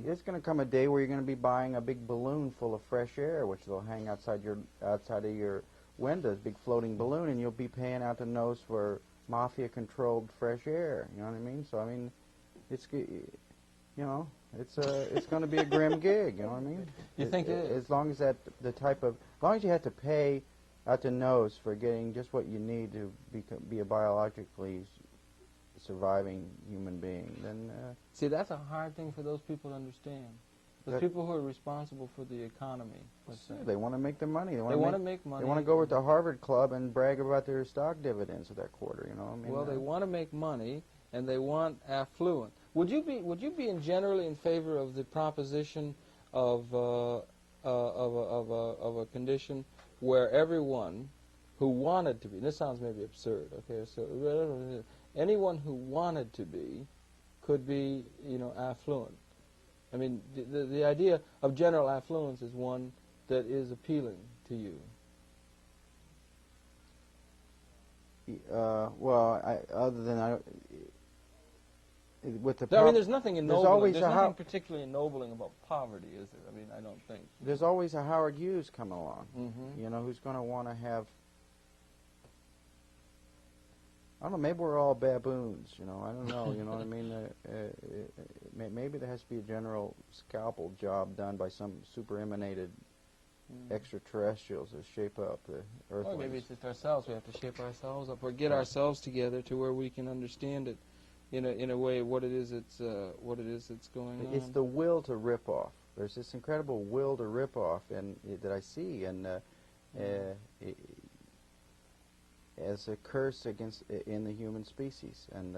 it's going to come a day where you're going to be buying a big balloon full of fresh air, which they'll hang outside of your windows, big floating balloon, and you'll be paying out the nose for mafia-controlled fresh air. You know what I mean? So I mean, it's going to be a grim gig. You know what I mean? You think it is? As long as as long as you have to pay out the nose for getting just what you need to be a biologically surviving human being, then See, that's a hard thing for those people to understand. The people who are responsible for the economy, let's say. they want to make their money. They want to make money. They want to go over to the Harvard Club and brag about their stock dividends of that quarter. You know, I mean, Well, they want to make money, and they want affluent. Would you be generally in favor of the proposition of a condition where everyone who wanted to be, and this sounds maybe absurd, okay, so anyone who wanted to be could be, affluent? I mean, the idea of general affluence is one that is appealing to you. Well, other than with the I mean, there's nothing ennobling. There's nothing How particularly ennobling about poverty, is there? I mean, I don't think. there's always a Howard Hughes come along. Mm-hmm. You know, who's going to want to have. I don't know. Maybe we're all baboons. You know, I don't know. You know what I mean? Maybe there has to be a general scalpel job done by some super emanated extraterrestrials to shape up the Earth. Or maybe it's just ourselves. We have to shape ourselves up, or get ourselves together to where we can understand it, in a way what it is that's going on. It's the will to rip off. There's this incredible will to rip off, that I see, as a curse in the human species, and